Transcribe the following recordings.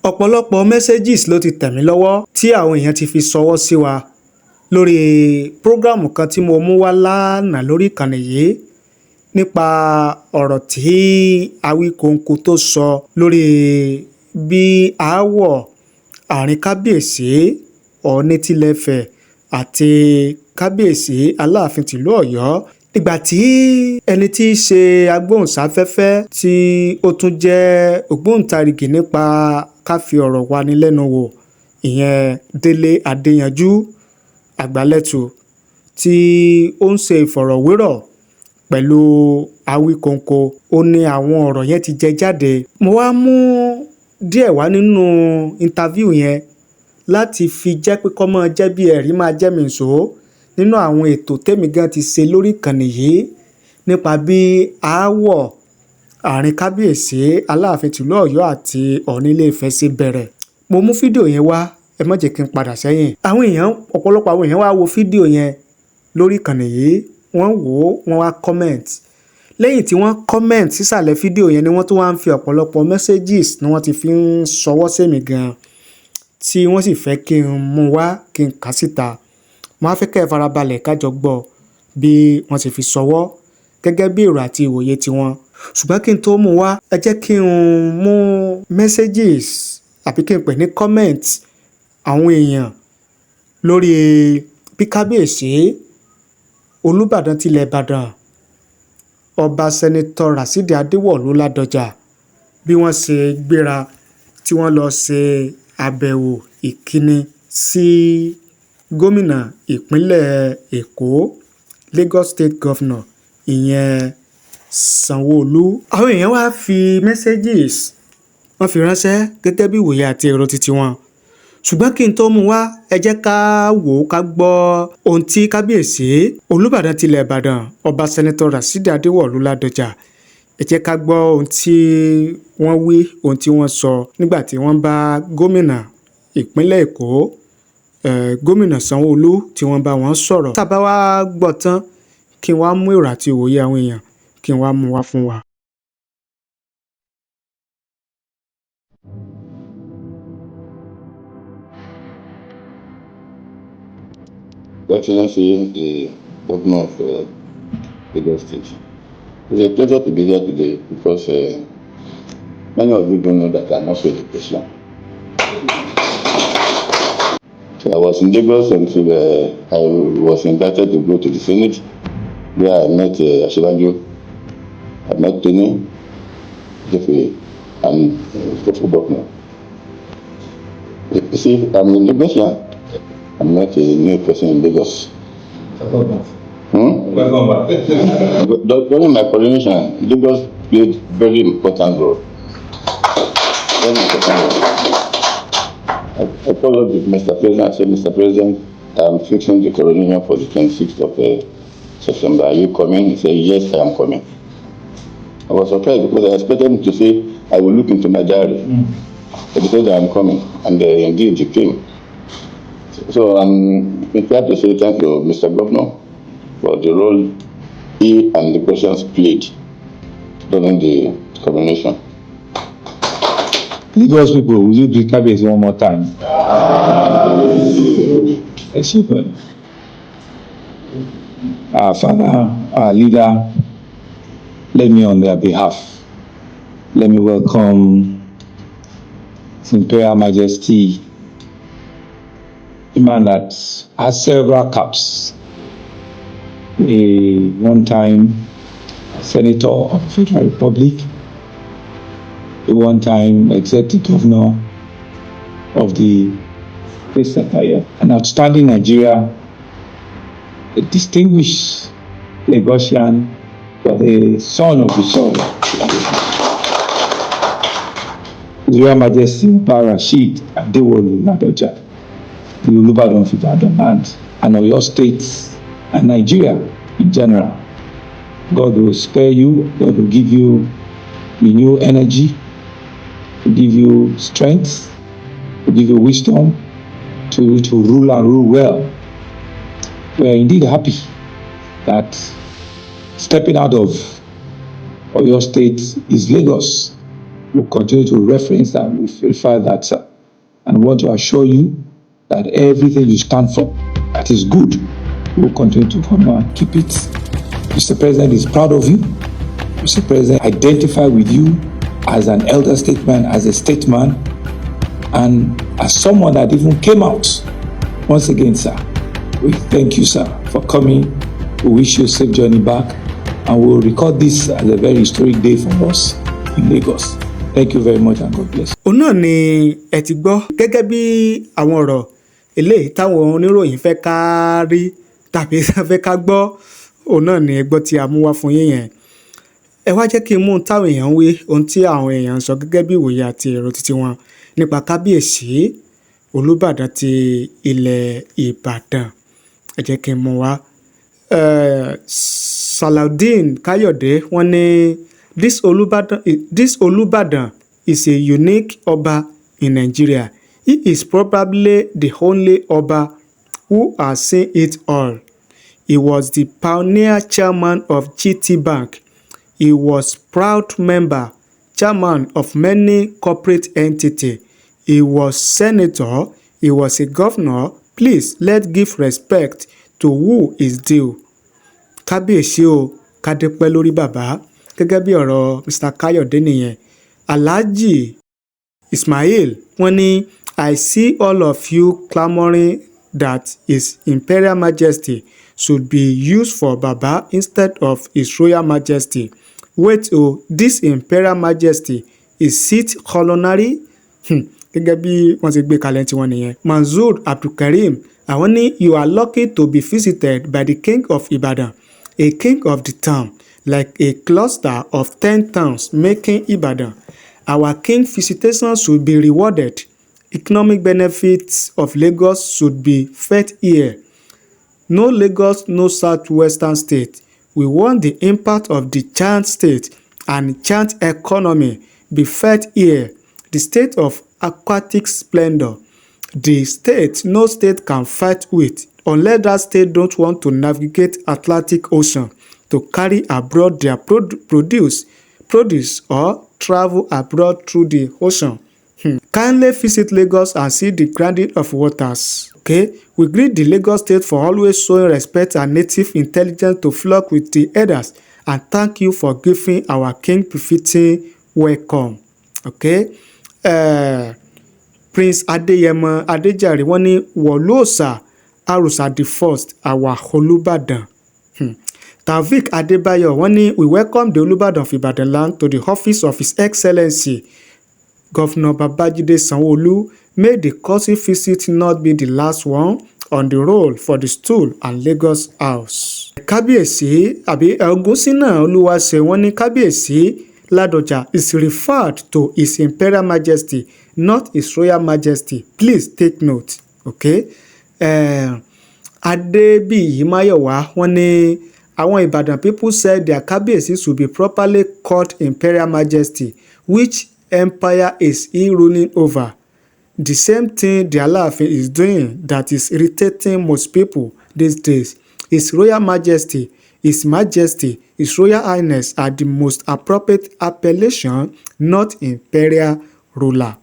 ọ̀pọ̀lọpọ̀ messages ló ti tẹ̀ mí lọ́wọ́ tí àwọn èèyàn ti fi ṣọwọ́ sí wa lórí prógrámù kan tí mo mú wá lánàá lórí ìkànnì yìí nípa ọ̀rọ̀ tí Awikonko tó sọ lórí bí aáwọ̀ àárín kábíyèsí Ọọ̀ni tilẹ̀ Ifẹ̀ àti kábíyèsí Aláàfin tìlú Ọ̀yọ́ nígbà tí ẹni tí í ṣe agbóhùnsáfẹ́fẹ́ tí ó tún jẹ́ ògbóǹtarìgì nípa ká fi ọ̀rọ̀ wani lẹ́nu wò ìyẹn Délé Adéyanjú Àgbálẹ̀tù tí ó ń ṣe ìfọ̀rọ̀wérọ̀ pẹ̀lú Awikonko ó ní àwọn ọ̀rọ̀ yẹn ti jẹ jáde. Mo wá mú díẹ̀ wá nínú interview yẹn láti fi jẹ́ pé kó máa jẹ́ bí ẹ̀rí máa jẹ́ mi nìṣó nínú àwọn ètò tèmi gan ti ṣe lórí ìkànnì yìí nípa bí aáwọ̀ àárín kábíyèsí Aláàfin tìlú Ọ̀yọ́ àti Ọọ̀ni Ile Ife ṣe bẹ̀rẹ̀. Mo mú fídíò yẹn wá, ẹ má jẹ́ kí n padà sẹ́yìn. Ọ̀pọ̀lọpọ̀ àwọn èèyàn wá wo fídíò yẹn lórí ìkànnì yìí, wọ́n wò ó, wọ́n wá comment. Lẹ́yìn tí wọ́n comment sísàlẹ̀ fídíò yẹn ni wọ́n tún wá ń fi ọ̀pọ̀lọpọ̀ messages ni wọ́n ti fi ń ṣọwọ́ sí mi gan tí wọ́n sì fẹ́ kí n mú wá kí n kà síta. Mo á fẹ́ kẹ́ ẹ farabalẹ̀ kájọ gbọ́ bí wọ́n ti fi ṣọwọ́ gẹ́gẹ́ bí èrò àti ìwòye tiwọn. Ṣùgbọ́n kí n tó mú wá, ẹ jẹ́ kí n mú messages àbí kí n pè ní comment àwọn èèyàn lórí bí kábíyèsí Olúbàdàn tilẹ̀ Ìbàdàn Ọba Sẹ́nitọ̀ Ràsídì Adéwọ̀lú Ládọjà bí wọ́n ṣe gbéra tí wọ́n lọ ṣe àbẹ̀wò ìkíni sí gómìnà ìpínlẹ̀ Èkó Lagos State Governor ìyẹn Sanwó-Olú. Àwọn èèyàn wá fi messages wọ́n fi ránṣẹ́ gẹ́gẹ́ bí ìwòye àti èrò titi wọn. Ṣùgbọ́n kí n tó mú wá, ẹ jẹ́ ká wò ó ká gbọ́ ohun tí kábíyèsí Olúbàdàn tilẹ̀ Ìbàdàn Ọba Sẹ́nitọ̀ Ràsídì Adéwọ̀lú Ládọjà, ẹ jẹ́ ká gbọ́ ohun tí wọ́n wí, ohun tí wọ́n sọ nígbà tí wọ́n bá gómìnà ìpínlẹ̀ Èkó gómìnà Sanwó-Olú tí wọ́n bá wọn sọ̀rọ̀. Tá a bá wá gbọ́ tán kí n wá mú èrò àti ìwòye àwọn èèyàn kí n wá mú wá fún wa. Excellency, the Governor of Lagos State. It's a pleasure to be here today because many of you don't know that I'm also a Christian. So I was in Lagos until I was invited to go to the Senate, where I met Asiwaju, I met Tony, Jeffrey, and Fofo Governor. You see, I'm in Lagos. I'm not a new person in Lagos. Welcome back. During my coronation, Lagos played very important role. Very important role. I called up with Mr. President. I said, Mr. President, I'm fixing the coronation for the 26th of September. Are you coming? He said, yes, I am coming. I was surprised because I expected him to say, I will look into my diary. But because I am coming, and indeed he came. So I'm glad to say thank you, Mr. Governor, for the role he and the Christians played during the coronation. Lagos people, will you do Kabiyesi one more time? Our father, our leader, let me on their behalf, let me welcome His Imperial Majesty, a man that has several caps, a one-time senator of the Federal Republic, a one-time executive governor of the state secretariat, an outstanding Nigeria, a distinguished Lagosian, but a son of the soil. His Royal Majesty Rashid Adewolu Ládọjà, the Olúbàdàn of Ìbàdàn land, and Oyo State, and Nigeria in general. God will spare you, God will give you renewed energy, will give you strength, will give you wisdom to rule and rule well. We are indeed happy that stepping out of Oyo State is Lagos, We'll continue to reference and refer that, sir. And want to assure you that everything you stand for that is good, we'll continue to honor and keep it. Mr. President is proud of you. Mr. President identify with you as an elder statesman, as a statesman, and as someone that even came out. Once again, sir, we thank you, sir, for coming. We wish you a safe journey back, and we'll record this as a very historic day for us in Lagos. Thank you very much and God bless. Òun náà ni ẹ ti gbọ́ gẹ́gẹ́ bí àwọn ọ̀rọ̀ eléyìí táwọn oníròyìn fẹ́ ká rí tàbí fẹ́ ká gbọ́, òun náà ni ẹ gbọ́ tí a mú wá fún yín yẹn. Ẹ wá jẹ́ kí n mú ohun táwọn èèyàn ń wí, ohun tí àwọn èèyàn ń sọ gẹ́gẹ́ bí ìwòye àti èrò títí wọn nípa kábíyèsí Olúbàdàn ti ilẹ̀ Ìbàdàn. Ẹ jẹ́ kí n mú wá. Salaudeen Káyọ̀dé wọ́n ní this Olúbàdàn is a unique Ọba in Nigeria. He is probably the only Ọba who has seen it all. He was the pioneer chairman of GT Bank. He was proud member, chairman of many corporate entities. He was senator. He was a governor. Please, let's give respect to who is due. Kábíyèsí o, kádé pẹ́ lórí bàbá. Gẹ́gẹ́ bí ọ̀rọ̀ Mr. Káyọ̀dé nìyẹn. Alhaji Ismail wọ́n ní I see all of you clamoring that His Imperial Majesty should be used for Baba instead of His Royal Majesty. Wait this Imperial Majesty is it culinary? Gẹ́gẹ́ bí wọ́n ti gbé kalẹ̀ tí wọ́n nìyẹn. Manzoor Abdulkareem àwọn ní you are lucky to be visited by the King of Ibadan, a king of the town, like a cluster of 10 towns making Ibadan. Our king visitation should be rewarded. Economic benefits of Lagos should be fed here. No Lagos, no southwestern state. We want the impact of the chant state and chant economy be fed here. The state of aquatic splendor. The state no state can fight with unless that state don't want to navigate Atlantic Ocean to carry abroad their produce or travel abroad through the ocean. Kindly visit Lagos and see the gradient of waters. Okay, we greet the Lagos state for always showing respect and native intelligence to flock with the elders, and thank you for giving our king befitting welcome. Okay, Prince Adeyemo Adejare wọ́n ní wọ̀lúòsà Arusa the first our Olúbàdàn. Taofeek Adébáyọ̀ wọ́n ní we welcome the Olúbàdàn of Ibadan land to the office of His Excellency Governor Babajide Sanwo-Olu. May the courtesy visit not be the last one on the roll for the stool and Lagos house. Kábíyèsí àbí Ògúnṣínà Olúwaṣe wọ́n ní Kábíyèsí Ládọjà is referred to His Imperial Majesty, not His Royal Majesty. Please take note. Okay. Adébíyì Máyọ̀wá wọ́n ní àwọn Ìbàdàn people said their Kábíyèsí should be properly called Imperial Majesty. Which empire is he ruling over? The same thing the Alaafin is doing that is irritating most people these days. His Royal Majesty, His Majesty, His Royal Highness are the most appropriate appellation, not imperial ruler.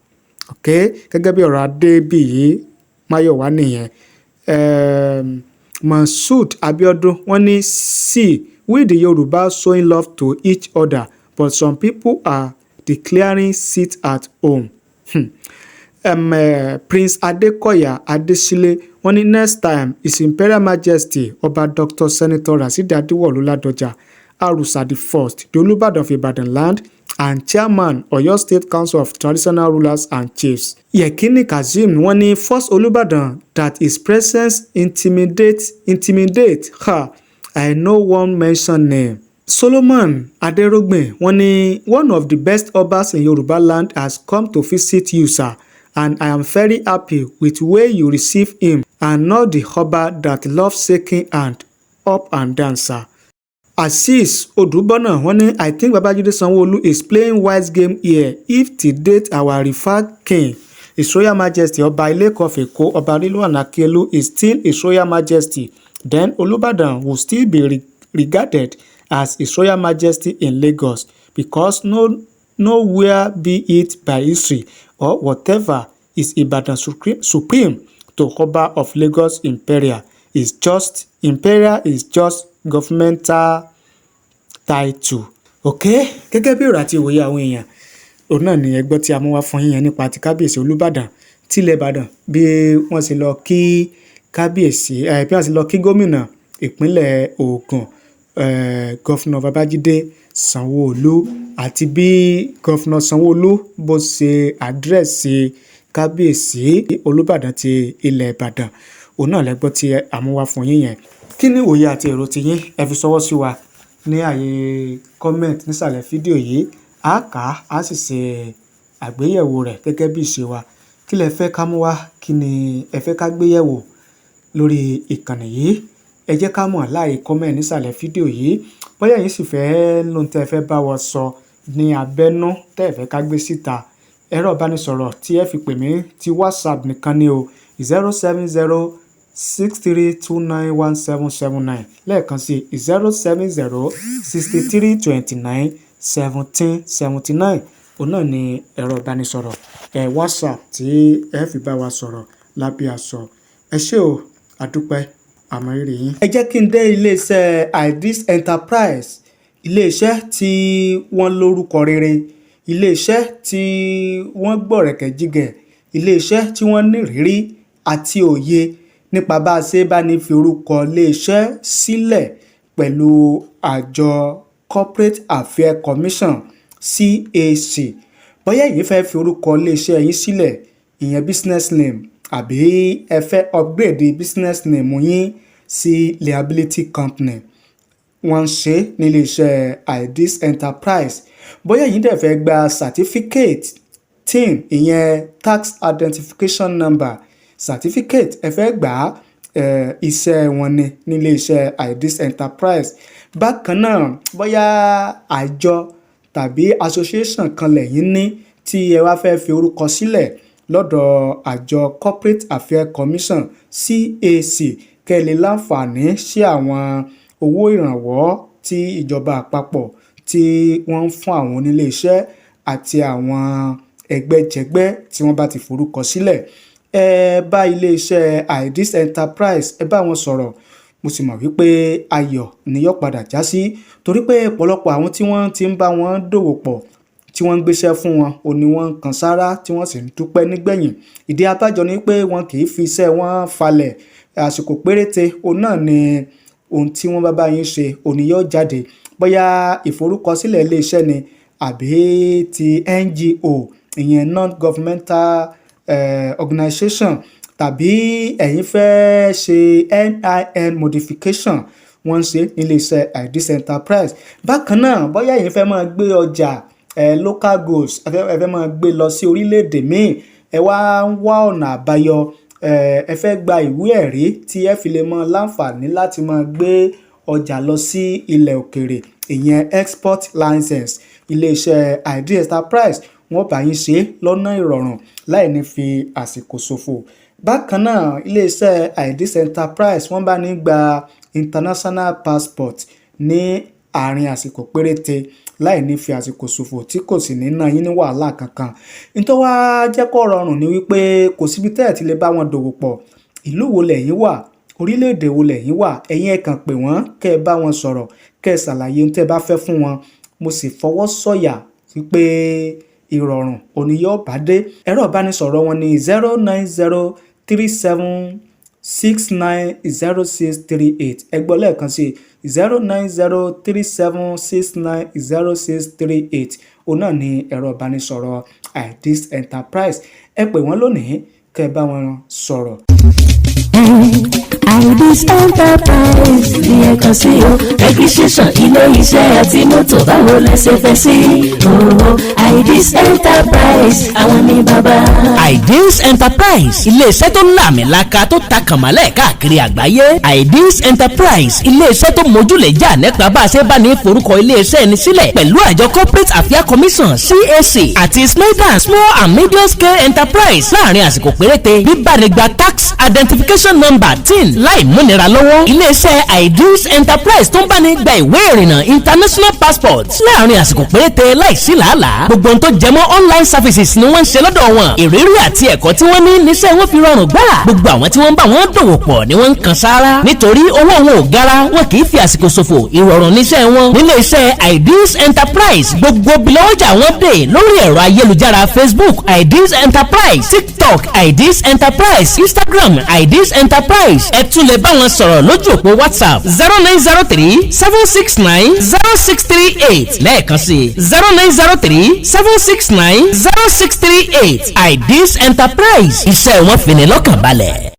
Okay, gẹ́gẹ́ bí ọ̀rọ̀ Adébíyì Máyọ̀wá nìyẹn. Masud Abiodun wọ́n ní see we the Yoruba showing love to each other, but some people are declaring sit at home. Prince Adekoya Adesile wọ́n ní next time His Imperial Majesty Ọba Dr. Senator Rasheed Adewolu Ladoja Arusa the first, the Olúbàdàn of Ibadan land and chairman Oyo State Council of Traditional Rulers and Chiefs. Yekini Kazeem wọ́n ní first Olúbàdàn that his presence intimidate her. I no one mention name. Solomon Aderogbin wọ́n ní one of the best Obas in Yoruba land has come to visit you, sir, and I am very happy with where you receive him and not the Oba that loves shaking hand up and down, sir. Azeez Odubona wọ́n ní I think Babajide Sanwo-Olu is playing wise game here. If to date our referred king, His Royal Majesty Ọba Ilé-Ifẹ̀ of Èkó Ọba Rilwan Akiolu is still His Royal Majesty, then Olúbàdàn will still be regarded as His Royal Majesty in Lagos because no nowhere be it by history or whatever is Ibadan supreme to Oba of Lagos Imperial is just governmental title. Okay, gẹ́gẹ́ bí ọ̀rọ̀ àti ìwòye àwọn èèyàn òun náà ni ẹgbọ́ tí a mú wá fún yín yẹn nípa ti kábíyèsí Olúbàdàn tilẹ̀ Ìbàdàn bí wọ́n ṣe lọ kí kábíyèsí bí wọ́n ṣe lọ kí gómìnà ìpínlẹ̀ Ògùn gọ́fúnà Babájídé Sanwó-Olú àti bí gọ́fúnà Sanwó-Olú bó ṣe àdírẹ́sì kábíyèsí Olúbàdàn ti ilẹ̀ Ìbàdàn òun náà lẹ́gbọ́ tí a mú wá fún yín yẹn. Kí ni ìwòye àti èrò ti yín ẹ fi ṣọwọ́ sí wa ní àyè comment nísàlẹ̀ fídíò yìí a kà á sì ṣe àgbéyẹ̀wò rẹ̀ gẹ́gẹ́ bí ìṣe wa. Kí lẹ fẹ́ ká mú wá, kí ni ẹ fẹ́ ká gbéyẹ̀wò lórí ìkànnì yìí, ẹ jẹ́ ká mọ̀ láàyè comment nísàlẹ̀ fídíò yìí. Bóyá yín sì fẹ́ lóhun tẹ́ ẹ fẹ́ bá wa sọ ní abẹ́nú tẹ́ ẹ fẹ́ ká gbé síta, ẹ̀rọ ìbánisọ̀rọ̀ tí ẹ fi pè mí ti WhatsApp nìkan ni o 07063291779 lẹ́ẹ̀kan sí 07063291779 òun náà ni ẹ̀rọ ìbánisọ̀rọ̀ WhatsApp tí ẹ fi bá wa sọ̀rọ̀ lábẹ́ aṣọ. Ẹ ṣé o, àdúpẹ́ àmọ̀rírì yín. Ẹ jẹ́ kí n dé iléeṣẹ́ Ideas Enterprise, iléeṣẹ́ tí wọ́n lórúkọ rere, iléeṣẹ́ tí wọ́n gbọ̀rẹ̀kẹ̀jigẹ̀, iléeṣẹ́ tí wọ́n ní ìrírí àti òye nípa bá a ṣe bá ní fi orúkọ iléeṣẹ́ sílẹ̀ pẹ̀lú àjọ Corporate Affairs Commission CAC. Bóyá ẹ̀yin fẹ́ fi orúkọ iléeṣẹ́ yín sílẹ̀, ìyẹn business name, àbí ẹ fẹ́ upgrade business name yín sí liability company, wọ́n ń ṣe ní iléeṣẹ́ Ideas Enterprise. Bóyá ẹ̀yin dẹ̀ fẹ́ gba certificate TIN, ìyẹn tax identification number certificate, ẹ fẹ́ gbà á, iṣẹ́ wọn ni nílé iṣẹ́ Ideas Enterprise. Bákan náà, bóyá àjọ tàbí association kan lẹ́yìn ní tí ẹ wá fẹ́ fi orúkọ sílẹ̀ lọ́dọ̀ àjọ Corporate Affairs Commission CAC kẹ́ lè láǹfààní sí àwọn owó ìrànwọ́ tí ìjọba àpapọ̀ tí wọ́n ń fún àwọn onílé iṣẹ́ àti àwọn ẹgbẹ́jẹgbẹ́ tí wọ́n bá ti forúkọ sílẹ̀. Ẹ bá iléeṣẹ́ Ideas Enterprise ẹ bá wọn sọ̀rọ̀, mo sì mọ̀ wípé ayọ̀ ni yóò padà já sí, torí pé ọ̀pọ̀lọpọ̀ àwọn tí wọ́n ti ń bá wọn dòwò pọ̀ tí wọ́n ń gbéṣẹ́ fún wọn ò ní wọ́n ń kan sára tí wọ́n sì ń dúpẹ́ nígbẹ̀yìn. Ìdí abájọ ni pé wọn kì í fi iṣẹ́ wọn falẹ̀, àsìkò péréte òun náà ni ohun tí wọ́n bá yín ṣe òní yóò jáde. Bóyá ìforúkọsílẹ̀ iléeṣẹ́ ni àbí ti NGO, ìyẹn non-governmental organization, tàbí ẹ̀yin fẹ́ ṣe NIN modification, wọ́n ń ṣe níléeṣẹ́ Ideas Enterprise. Bákan náà, bóyá ẹ̀yin fẹ́ máa gbé ọjà local goods, ẹ fẹ́ máa gbé lọ sí orílẹ̀-èdè míì, ẹ wá ń wá ọ̀nà àbáyọ, ẹ fẹ́ gba ìwé ẹ̀rí tí ẹ fi lè mọ láǹfààní láti máa gbé ọjà lọ sí ilẹ̀ òkèèrè, ìyẹn export license, iléeṣẹ́ Ideas Enterprise wọ́n bá yín ṣe lọ́nà ìrọ̀rùn láì ní fi àsìkò ṣòfò. Bákan náà, iléeṣẹ́ Ideas Enterprise wọ́n bá ní gba international passport ní àárín àsìkò péréte láì ní fi àsìkò ṣòfò tí kò sì ní ná yín ní wàhálà kankan. Nítorí wá jẹ́ kó rọrùn ni wípé kò síbi tẹ́ ẹ̀ ti lè bá wọn dòwò pọ̀. Ìlú wo lẹ̀yin wà, orílẹ̀-èdè wo lẹ̀yin wà, ẹ̀yin ẹ kàn pè wọ́n kẹ́ ẹ bá wọn sọ̀rọ̀, kẹ́ ẹ ṣàlàyé ohun tẹ́ ẹ bá fẹ́ fún wọn. Mo sì fọwọ́ sọ̀yà wípé ìrọ̀rùn òní yóò bá dé. Ẹ̀rọ ìbánisọ̀rọ̀ wọn ni 09037690638. ẹ gbọ́ lẹ́ẹ̀kan sí 09037690638. òun náà ni ẹ̀rọ ìbánisọ̀rọ̀ Ideas Enterprise. ẹ pè wọ́n lónìí kẹ́ ẹ bá wọn sọ̀rọ̀. Ideas Enterprise ní ẹ̀kan sí o, registration ilé iṣẹ́ àti mọ́tò báwo lẹ ṣe fẹ́ sí owó. Ideas Enterprise àwọn ní bàbá. Ideas Enterprise ilé-iṣẹ́ tó láàmìlaka tó ta kànmọ́lẹ̀ káàkiri àgbáyé. Ideas Enterprise ilé-iṣẹ́ tó mójúlẹ̀jà nípa bá a ṣe bá ní forúkọ ilé-iṣẹ́ ẹni sílẹ̀ pẹ̀lú àjọ Corporate Affairs Commission CAC àti Small and Medium Scale Enterprise láàrin àsìkò péréte bíbáni gba tax identification number TIN láì múnira lọ́wọ́. iléeṣẹ́ Ideals Enterprise tó ń bá ní gba ìwé ìrìnnà international passport láàrin àsìkò péréte láìsí làálàá. gbogbo ohun tó jẹmọ́ online services ni wọ́n ń ṣe lọ́dọ̀ wọn. ìrírí àti ẹ̀kọ́ tí wọ́n ní níṣẹ́ wọn fi rọrùn gbà. gbogbo àwọn tí wọ́n bá wọn dòwò pọ̀ ni wọ́n ń kan sáárá. nítorí owó wọn ò gara, wọn kì í fi àsìkò ṣòfò. ìrọ̀rùn níṣẹ́ wọn. níléeṣẹ́ Ideals Enterprise gbogbo bilọ́jà wọn dé lórí ẹ̀rọ ayélujára Facebook Ideals Enterprise, TikTok Ideals Enterprise, Instagram Ideals Enterprise. ẹ tún lè bá wọn sọ̀rọ̀ lójú òpó WhatsApp 0903-769-0638 lẹ́ẹ̀kan sí 0903-769-0638. Ideals Enterprise, iṣẹ́ wọn fi ni lọ́kàn balẹ̀.